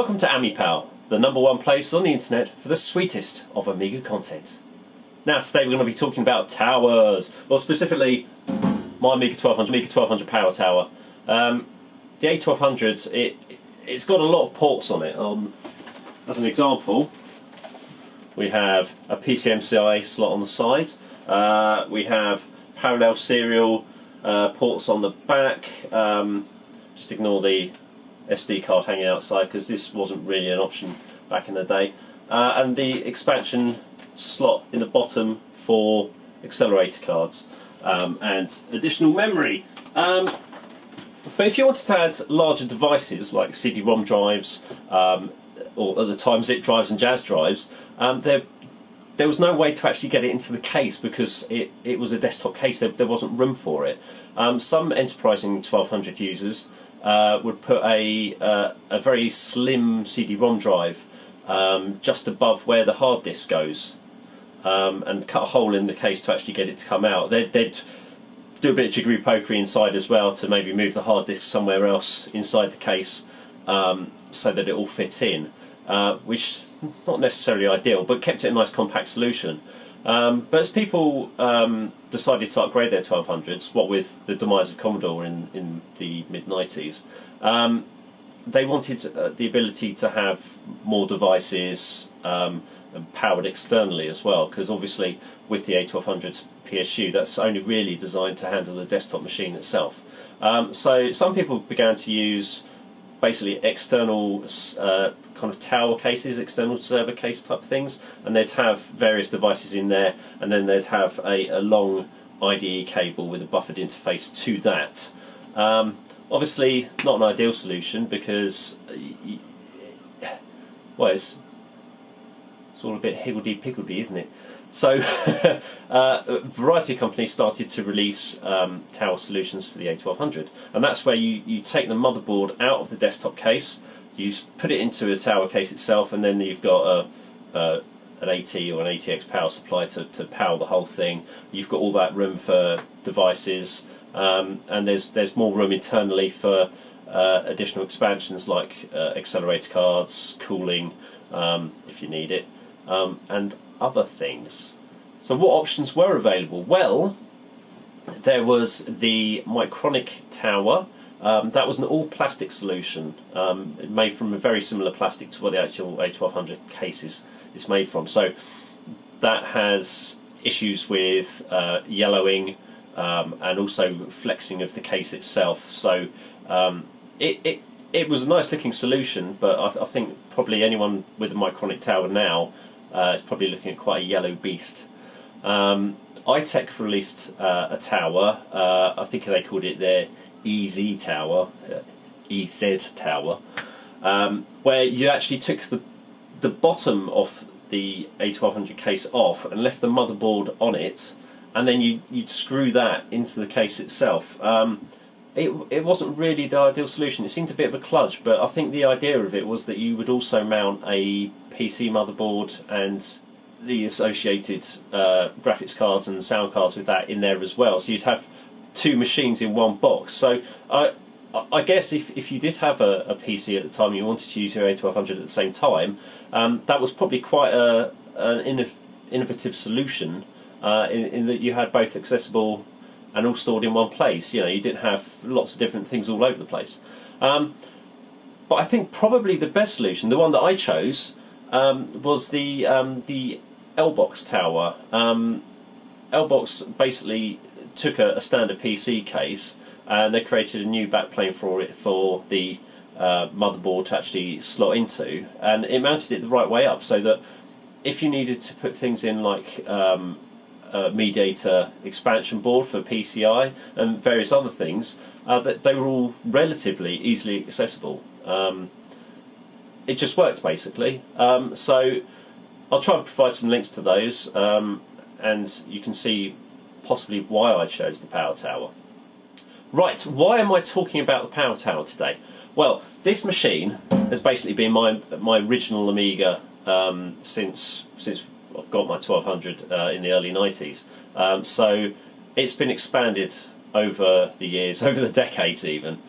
Welcome to Amipal, the #1 place on the internet for the sweetest of Amiga content. Now today we're going to be talking about towers, well specifically my Amiga 1200 power tower. The A1200, it's got a lot of ports on it. As an example, we have a PCMCI slot on the side, we have parallel serial ports on the back. Just ignore the SD card hanging outside because this wasn't really an option back in the day, and the expansion slot in the bottom for accelerator cards, and additional memory. But if you wanted to add larger devices like CD-ROM drives, or at the time zip drives and jazz drives, there was no way to actually get it into the case because it was a desktop case. There wasn't room for it. Some enterprising 1200 users would put a very slim CD-ROM drive just above where the hard disk goes, and cut a hole in the case to actually get it to come out. They'd do a bit of jiggery pokery inside as well to maybe move the hard disk somewhere else inside the case, so that it all fit in, which not necessarily ideal, but kept it a nice compact solution. But as people decided to upgrade their 1200s, what with the demise of Commodore in the mid-90s, they wanted the ability to have more devices and powered externally as well, because obviously with the A1200's PSU, that's only really designed to handle the desktop machine itself. So some people began to use basically external kind of tower cases, external server case type things, and they'd have various devices in there, and then they'd have a long IDE cable with a buffered interface to that. Obviously not an ideal solution because well, it's all a bit higgledy-piggledy, isn't it? So a variety of companies started to release tower solutions for the A1200, and that's where you take the motherboard out of the desktop case, you put it into a tower case itself, and then you've got an AT or an ATX power supply to power the whole thing. You've got all that room for devices, and there's more room internally for additional expansions like accelerator cards, cooling if you need it, and other things. So what options were available? Well, there was the Micronic tower. That was an all-plastic solution, made from a very similar plastic to what the actual A1200 case is made from. So that has issues with yellowing, and also flexing of the case itself. So it was a nice looking solution, but I think probably anyone with a Micronic tower now is probably looking at quite a yellow beast. iTech released a tower, I think they called it their EZ tower, EZ tower, where you actually took the bottom of the A1200 case off and left the motherboard on it, and then you'd screw that into the case itself. It wasn't really the ideal solution. It seemed a bit of a kludge, but I think the idea of it was that you would also mount a PC motherboard and the associated graphics cards and sound cards with that in there as well. So you'd have two machines in one box. So I guess if you did have a PC at the time and you wanted to use your A1200 at the same time, that was probably quite an innovative solution, in that you had both accessible and all stored in one place. You know, you didn't have lots of different things all over the place. But I think probably the best solution, the one that I chose, was the L-Box tower. L-Box basically took a standard PC case and they created a new backplane for it for the motherboard to actually slot into, and it mounted it the right way up so that if you needed to put things in like mediator expansion board for PCI and various other things, that they were all relatively easily accessible. It just worked basically. So I'll try and provide some links to those, and you can see possibly why I chose the power tower. Right, why am I talking about the power tower today? Well, this machine has basically been my original Amiga since I got my 1200 in the early 90s. So it's been expanded over the years, over the decades even.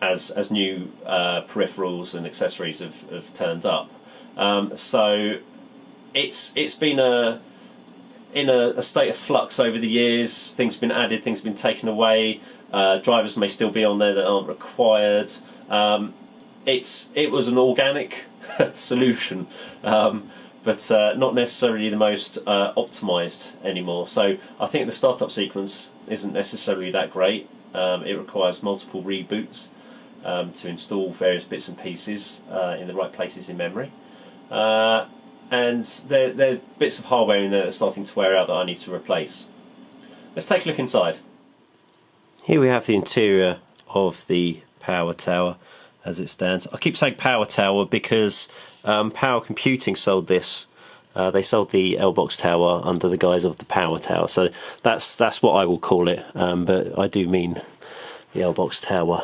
as new peripherals and accessories have turned up. So it's been in a state of flux over the years. Things have been added, things have been taken away. Drivers may still be on there that aren't required. It was an organic solution, but not necessarily the most optimised anymore. So I think the startup sequence isn't necessarily that great. It requires multiple reboots to install various bits and pieces in the right places in memory. And there are bits of hardware in there that's starting to wear out that I need to replace. Let's take a look inside. Here we have the interior of the power tower as it stands. I keep saying power tower because Power Computing sold this. They sold the L-Box tower under the guise of the power tower, so that's what I will call it, but I do mean the L-Box tower.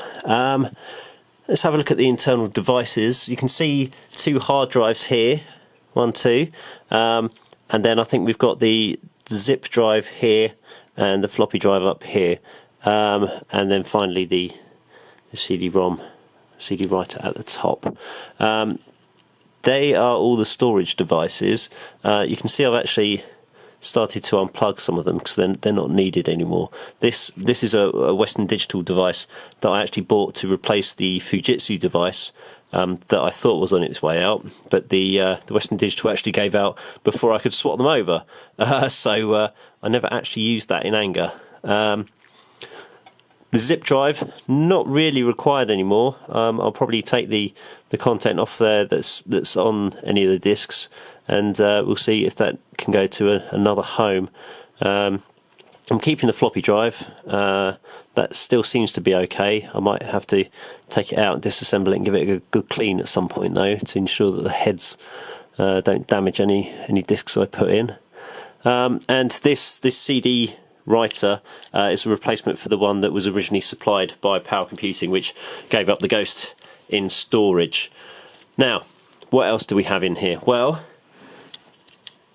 Let's have a look at the internal devices. You can see 2 hard drives here, 1, 2, and then I think we've got the zip drive here and the floppy drive up here, and then finally the CD-ROM, CD writer at the top. They are all the storage devices. You can see I've actually started to unplug some of them because they're not needed anymore. This is a Western Digital device that I actually bought to replace the Fujitsu device that I thought was on its way out, but the Western Digital actually gave out before I could swap them over. So I never actually used that in anger. The zip drive, not really required anymore. I'll probably take the content off there that's on any of the discs, and we'll see if that can go to another home. I'm keeping the floppy drive. That still seems to be okay. I might have to take it out and disassemble it and give it a good clean at some point though, to ensure that the heads don't damage any discs I put in. And this CD writer is a replacement for the one that was originally supplied by Power Computing, which gave up the ghost in storage. Now, what else do we have in here? Well,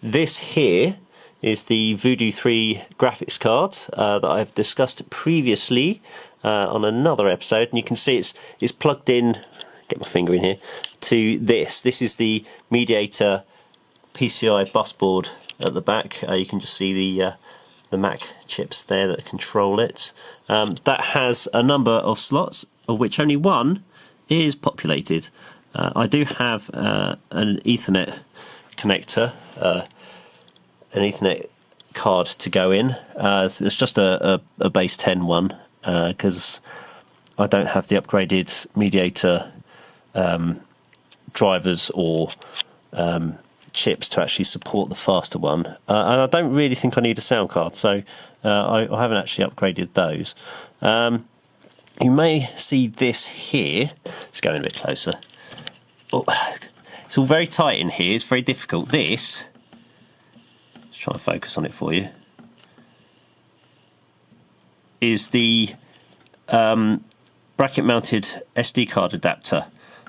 this here is the Voodoo 3 graphics card that I've discussed previously on another episode, and you can see it's plugged in, get my finger in here, to this. This is the Mediator PCI bus board at the back. You can just see the Mac chips there that control it. That has a number of slots, of which only one is populated. I do have an Ethernet connector, an Ethernet card to go in. It's just a base 10 one, because I don't have the upgraded Mediator drivers or chips to actually support the faster one, and I don't really think I need a sound card, so I haven't actually upgraded those. You may see this here. Let's go in a bit closer. Oh, it's all very tight in here, it's very difficult. This, let's try and focus on it for you, is the bracket mounted SD card adapter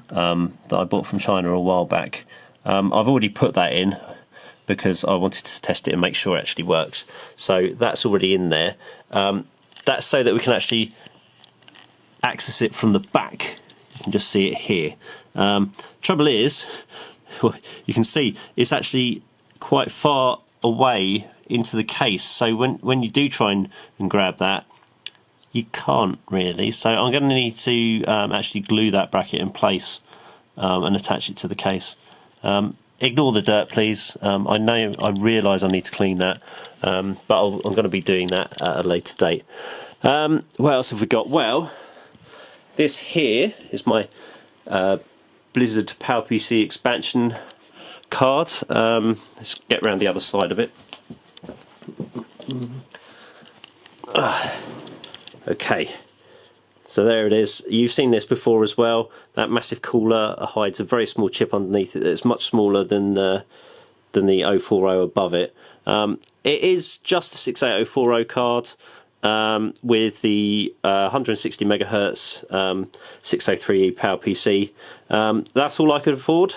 that I bought from China a while back. I've already put that in because I wanted to test it and make sure it actually works. So that's already in there. That's so that we can actually access it from the back. You can just see it here. Trouble is, you can see it's actually quite far away into the case. So when you do try and grab that, you can't really. So I'm going to need to actually glue that bracket in place and attach it to the case. Ignore the dirt, please. I realise I need to clean that, but I'm going to be doing that at a later date. What else have we got? Well, this here is my Blizzard PowerPC expansion card. Let's get around the other side of it. Okay. So there it is. You've seen this before as well. That massive cooler hides a very small chip underneath it that's much smaller than the 040 above it. It is just a 68040 card with the 160 megahertz 603E PowerPC. That's all I could afford,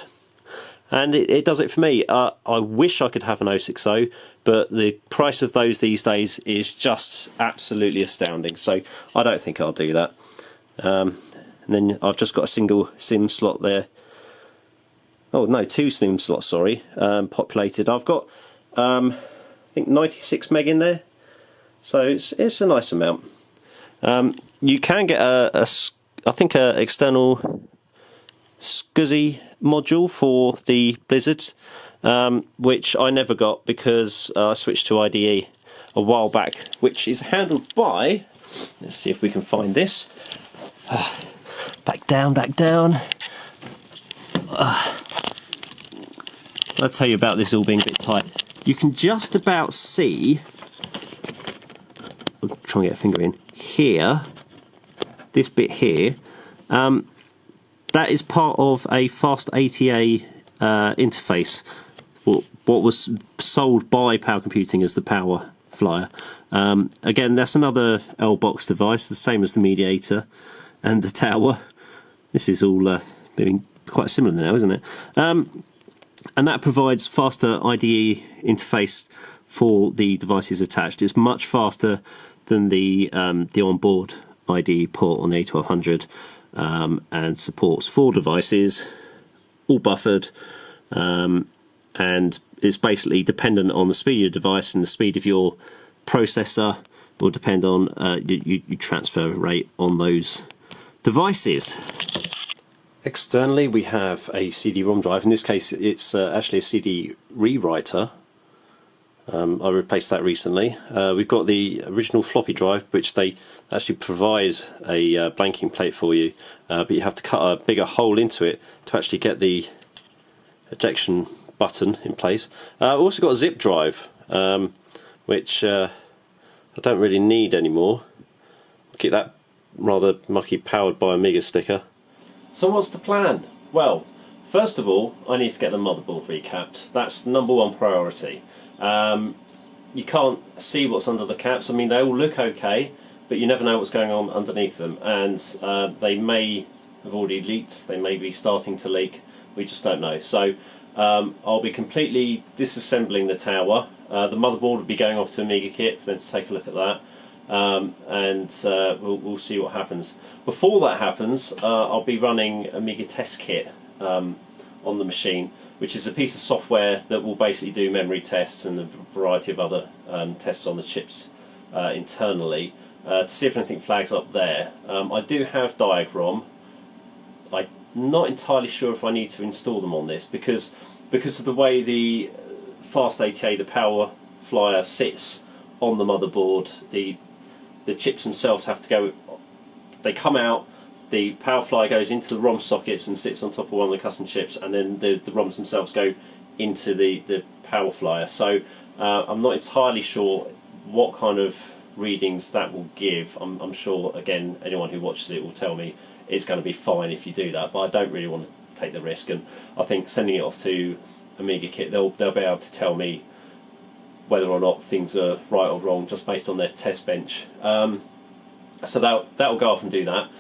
and it does it for me. I wish I could have an 060, but the price of those these days is just absolutely astounding. So I don't think I'll do that. and then I've just got a single SIM slot there. Oh no, 2 SIM slots, sorry, populated. I've got I think 96 meg in there, so it's a nice amount. You can get I think a external SCSI module for the Blizzards, which I never got because I switched to IDE a while back, which is handled by, let's see if we can find this, back down, I'll tell you about this all being a bit tight. You can just about see, I'll try and get a finger in, here, this bit here, that is part of a fast ATA interface, what was sold by Power Computing as the Power Flyer. Again, that's another L-box device, the same as the Mediator and the Tower. This is all being quite similar now, isn't it? And that provides faster IDE interface for the devices attached. It's much faster than the onboard IDE port on the A1200, and supports 4 devices, all buffered, and it's basically dependent on the speed of your device, and the speed of your processor will depend on your transfer rate on those devices. Externally, we have a CD-ROM drive. In this case, it's actually a CD rewriter. I replaced that recently. We've got the original floppy drive, which they actually provide a blanking plate for you, but you have to cut a bigger hole into it to actually get the ejection button in place. I've also got a zip drive, which I don't really need anymore. I'll keep that rather mucky powered by Amiga sticker. So what's the plan? Well, first of all, I need to get the motherboard recapped. That's number 1 priority. You can't see what's under the caps. I mean, they all look okay, but you never know what's going on underneath them, and they may have already leaked, they may be starting to leak, we just don't know. So I'll be completely disassembling the tower. The motherboard will be going off to Amiga Kit for them to take a look at that, and we'll see what happens. Before that happens, I'll be running Amiga Test Kit on the machine, which is a piece of software that will basically do memory tests and a variety of other tests on the chips internally, to see if anything flags up there. I do have Diagrom. I'm not entirely sure if I need to install them on this because of the way the Fast ATA, the Power Flyer, sits on the motherboard. The chips themselves have to go, they come out, the Power Flyer goes into the ROM sockets and sits on top of one of the custom chips, and then the ROMs themselves go into the Power Flyer. So I'm not entirely sure what kind of readings that will give. I'm sure, again, anyone who watches it will tell me it's going to be fine if you do that, but I don't really want to take the risk, and I think sending it off to Amiga Kit, they'll be able to tell me whether or not things are right or wrong just based on their test bench. So that'll go off and do that.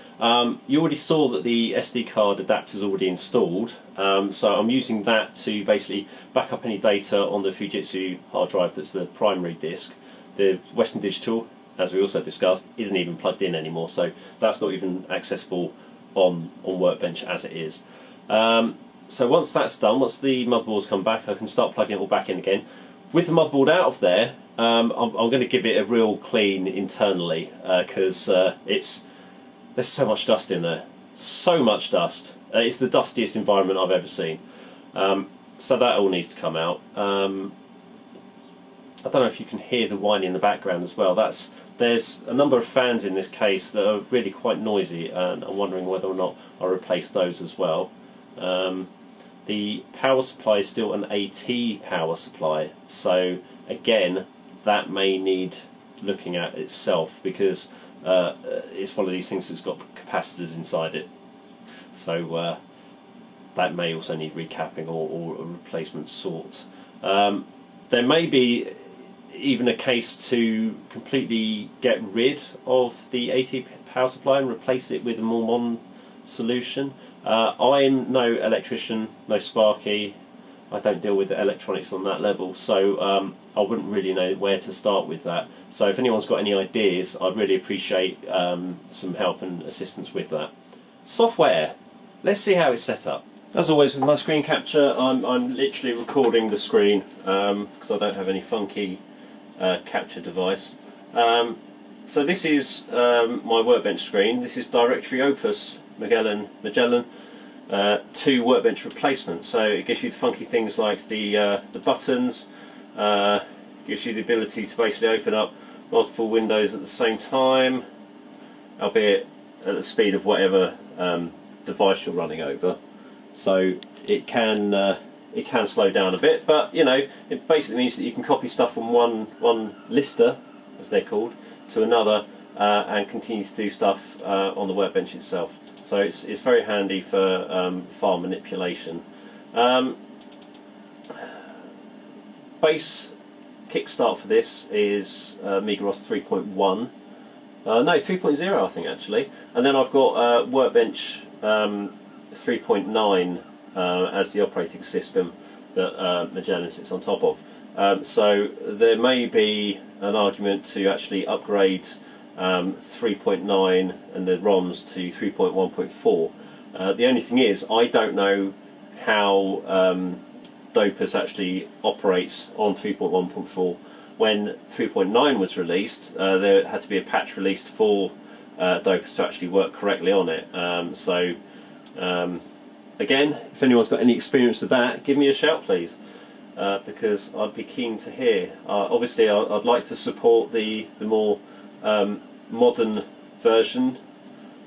You already saw that the SD card adapter is already installed, so I'm using that to basically back up any data on the Fujitsu hard drive that's the primary disk. The Western Digital, as we also discussed, isn't even plugged in anymore, so that's not even accessible on Workbench as it is. So once that's done, once the motherboard's come back, I can start plugging it all back in again. With the motherboard out of there, I'm going to give it a real clean internally, because there's so much dust in there. So much dust. It's the dustiest environment I've ever seen. So that all needs to come out. I don't know if you can hear the whining in the background as well. There's a number of fans in this case that are really quite noisy, and I'm wondering whether or not I'll replace those as well. The power supply is still an AT power supply, so again that may need looking at itself, because it's one of these things that's got capacitors inside it, so that may also need recapping or a replacement sort. There may be even a case to completely get rid of the AT power supply and replace it with a more modern solution. I'm no electrician, no Sparky. I don't deal with the electronics on that level, so I wouldn't really know where to start with that. So if anyone's got any ideas, I'd really appreciate some help and assistance with that. Software. Let's see how it's set up. As always with my screen capture, I'm literally recording the screen because I don't have any funky capture device. So this is my workbench screen. This is Directory Opus Magellan 2 workbench replacement. So it gives you the funky things like the buttons, gives you the ability to basically open up multiple windows at the same time, albeit at the speed of whatever device you're running over. So it can slow down a bit, but you know, it basically means that you can copy stuff from one lister, as they're called, to another, and continue to do stuff on the workbench itself. So it's very handy for file manipulation. Base kickstart for this is Amiga 3.1. No, 3.0 I think actually, and then I've got Workbench 3.9 as the operating system that Magellan sits on top of. So there may be an argument to actually upgrade 3.9 and the ROMs to 3.1.4. The only thing is, I don't know how Dopus actually operates on 3.1.4. When 3.9 was released, there had to be a patch released for Dopus to actually work correctly on it. Again, if anyone's got any experience of that, give me a shout please, because I'd be keen to hear. Obviously I'd like to support the more modern version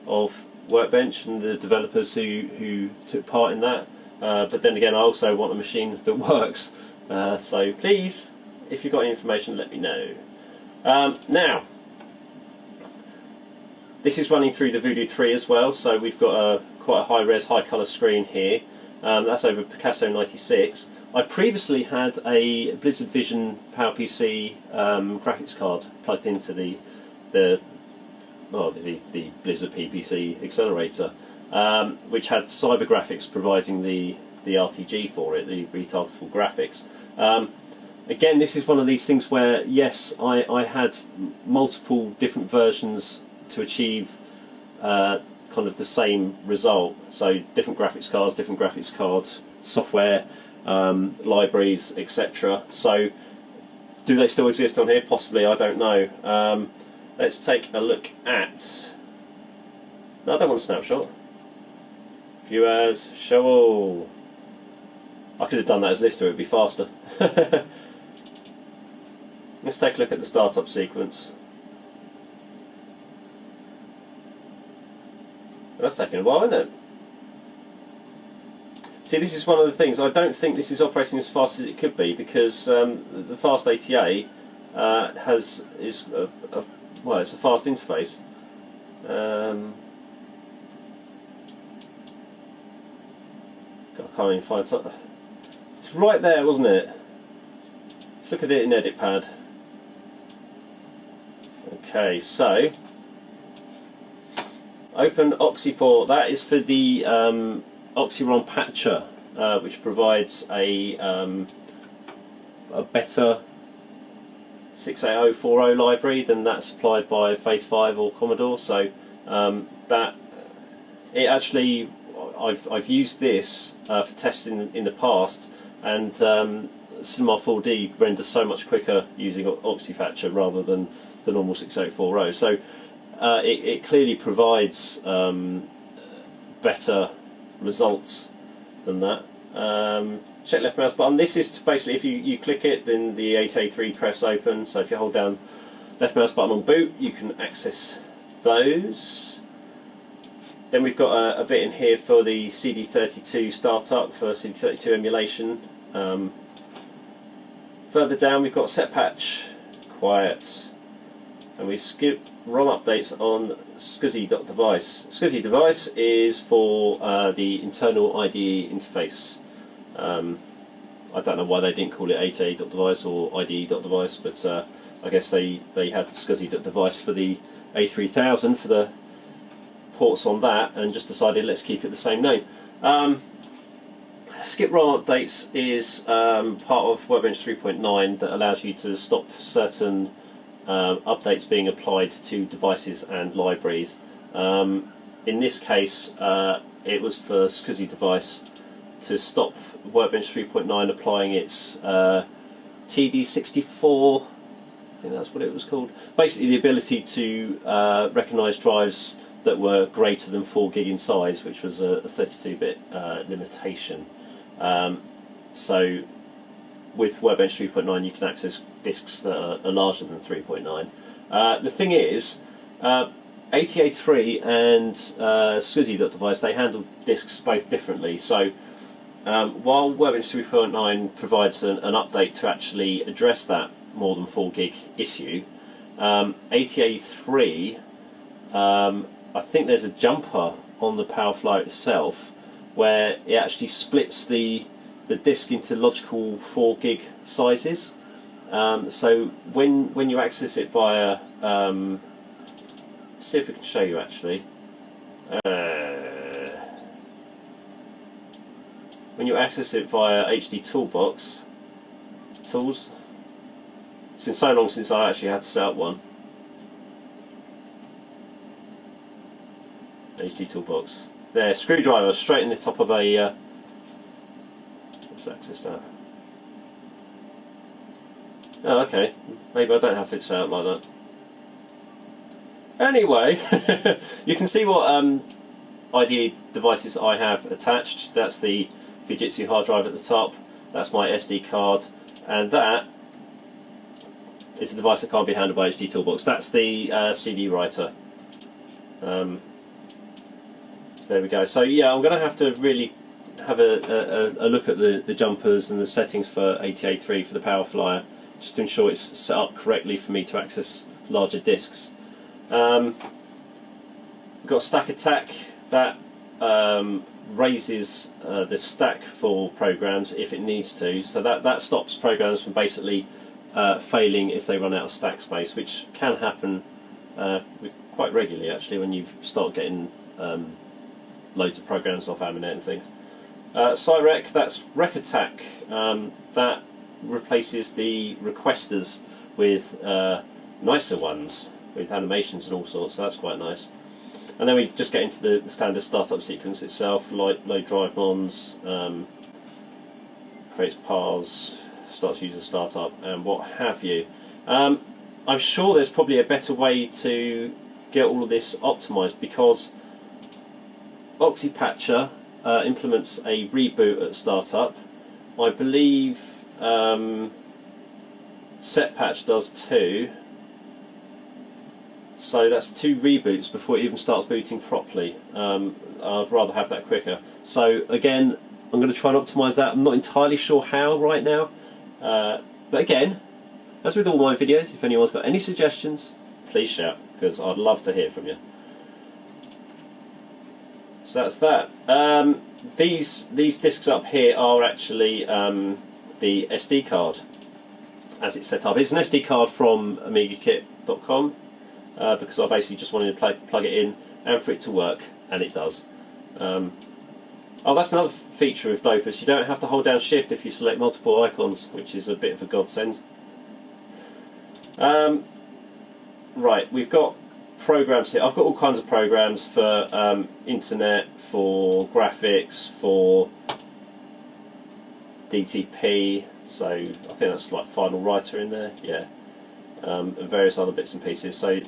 of Workbench and the developers who took part in that, but then again I also want a machine that works, so please, if you've got any information, let me know. Now, this is running through the Voodoo 3 as well, so we've got quite a high-res, high-colour screen here. That's over Picasso 96. I previously had a Blizzard Vision PowerPC graphics card plugged into the Blizzard PPC accelerator, which had CyberGraphics providing the RTG for it, the retargetable graphics. Again, this is one of these things where, yes, I had multiple different versions to achieve kind of the same result. So different graphics cards, different graphics card software, libraries, etc. So do they still exist on here? Possibly, I don't know. Let's take a look at... No, I don't want a snapshot. View as, show all. I could have done that as lister, it would be faster. Let's take a look at the startup sequence. That's taking a while, isn't it? See, this is one of the things. I don't think this is operating as fast as it could be, because the fast ATA it's a fast interface. I can't even find it. It's right there, wasn't it? Let's look at it in Edit Pad. Okay, so open Oxyport. That is for the Oxyron Patcher, which provides a better 68040 library than that supplied by Phase 5 or Commodore. So that it actually, I've used this for testing in the past, and Cinema 4D renders so much quicker using Oxypatcher rather than the normal 68040. So it clearly provides better results than that. Check left mouse button. This is basically, if you click it, then the 8A3 crefts open. So if you hold down left mouse button on boot, you can access those. Then we've got a bit in here for the CD32 startup for CD32 emulation. Further down we've got set patch, quiet, and we skip ROM updates on SCSI.device. SCSI.device is for the internal IDE interface. I don't know why they didn't call it ATA.device or IDE.device, but I guess they had SCSI.device for the A3000 for the ports on that, and just decided let's keep it the same name. Skip ROM updates is part of Workbench 3.9 that allows you to stop certain updates being applied to devices and libraries. in this case, it was for SCSI device to stop Workbench 3.9 applying its TD64. I think that's what it was called. Basically, the ability to recognise drives that were greater than 4 gig in size, which was a 32-bit limitation. So with Workbench 3.9 you can access disks that are larger than 3.9. The thing is, ATA3 and SCSI.device, they handle disks both differently. So while Workbench 3.9 provides an update to actually address that more than 4 gig issue, ATA3, I think there's a jumper on the PowerFly itself where it actually splits the disk into logical 4 gig sizes. So when you access it via, see if we can show you actually. When you access it via HD Toolbox tools, it's been so long since I actually had to set up one. HD Toolbox. There, screwdriver straight in the top of a. Let's access that. Oh, okay. Maybe I don't have it set up like that. Anyway, you can see what IDE devices I have attached. That's the Fujitsu hard drive at the top. That's my SD card, and that is a device that can't be handled by HD Toolbox. That's the CD writer. So there we go. So yeah, I'm going to have to really have a look at the jumpers and the settings for ATA3 for the PowerFlyer, just to ensure it's set up correctly for me to access larger disks. We've got Stack Attack that raises the stack for programs if it needs to, so that stops programs from basically failing if they run out of stack space, which can happen quite regularly actually when you start getting loads of programs off Aminet and things. SciRec, that's Rec Attack, that replaces the requesters with nicer ones with animations and all sorts, so that's quite nice. And then we just get into the standard startup sequence itself, load drive mons, creates paths, starts user startup, and what have you. I'm sure there's probably a better way to get all of this optimised, because Oxypatcher implements a reboot at startup. I believe Setpatch does too. So that's 2 reboots before it even starts booting properly. I'd rather have that quicker. So again, I'm going to try and optimise that. I'm not entirely sure how right now. But again, as with all my videos, if anyone's got any suggestions, please shout, because I'd love to hear from you. So that's that. These discs up here are actually the SD card as it's set up. It's an SD card from AmigaKit.com. Because I basically just wanted to plug it in and for it to work, and it does. Oh, that's another feature of Dopus. You don't have to hold down Shift if you select multiple icons, which is a bit of a godsend. Right, we've got programs here. I've got all kinds of programs for internet, for graphics, for DTP. So I think that's like Final Writer in there. Yeah. And various other bits and pieces, so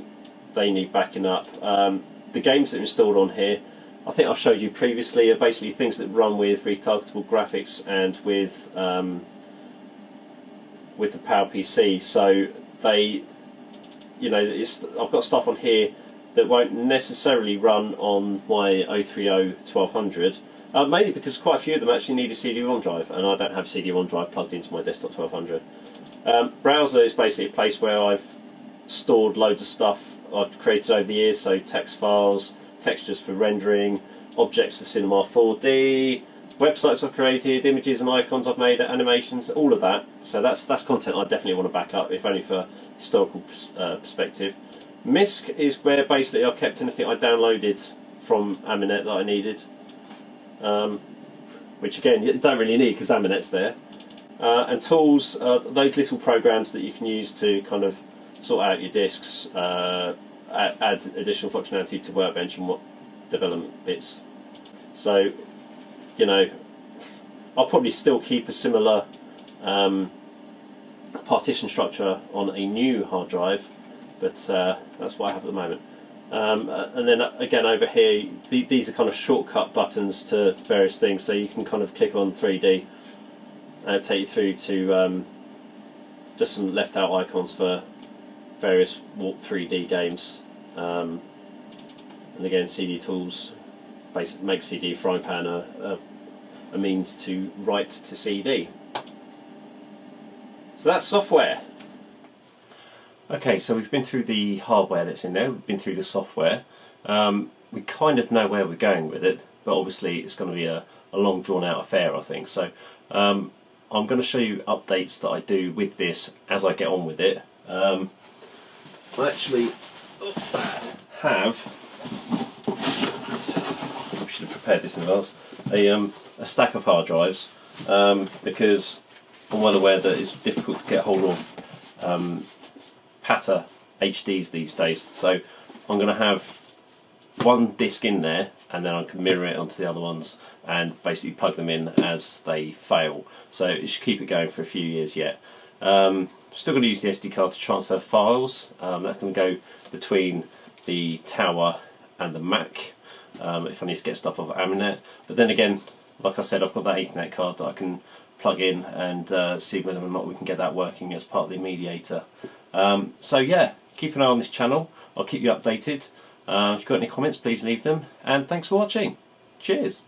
they need backing up. The games that are installed on here, I think I've showed you previously, are basically things that run with retargetable graphics and with the PowerPC. So they, I've got stuff on here that won't necessarily run on my 030 1200. Mainly because quite a few of them actually need a CD-ROM drive, and I don't have a CD-ROM drive plugged into my desktop 1200. Browser is basically a place where I've stored loads of stuff I've created over the years, so text files, textures for rendering, objects for Cinema 4D, websites I've created, images and icons I've made, animations, all of that. So that's content I definitely want to back up, if only for historical perspective. MISC is where basically I've kept anything I downloaded from Aminet that I needed, which again you don't really need because Aminet's there. And tools, those little programs that you can use to kind of sort out your disks, add additional functionality to Workbench and development bits. So, you know, I'll probably still keep a similar partition structure on a new hard drive, but that's what I have at the moment. And then again over here, these are kind of shortcut buttons to various things, so you can kind of click on 3D and it'll take you through to just some left out icons for various Warp 3D games. And again, CD tools make CD frying pan a means to write to CD. So that's software. Okay, so we've been through the hardware that's in there, we've been through the software. We kind of know where we're going with it, but obviously it's going to be a long drawn out affair, I think. So I'm going to show you updates that I do with this as I get on with it. I actually have, I should have prepared this in advance, a stack of hard drives, because I'm well aware that it's difficult to get hold of PATA HDs these days. So I'm going to have one disc in there, and then I can mirror it onto the other ones and basically plug them in as they fail. So it should keep it going for a few years yet. Still going to use the SD card to transfer files. That's going to go between the tower and the Mac if I need to get stuff off Amiga. But then again, like I said, I've got that Ethernet card that I can plug in and see whether or not we can get that working as part of the mediator. So yeah, keep an eye on this channel. I'll keep you updated. If you've got any comments, please leave them. And thanks for watching. Cheers.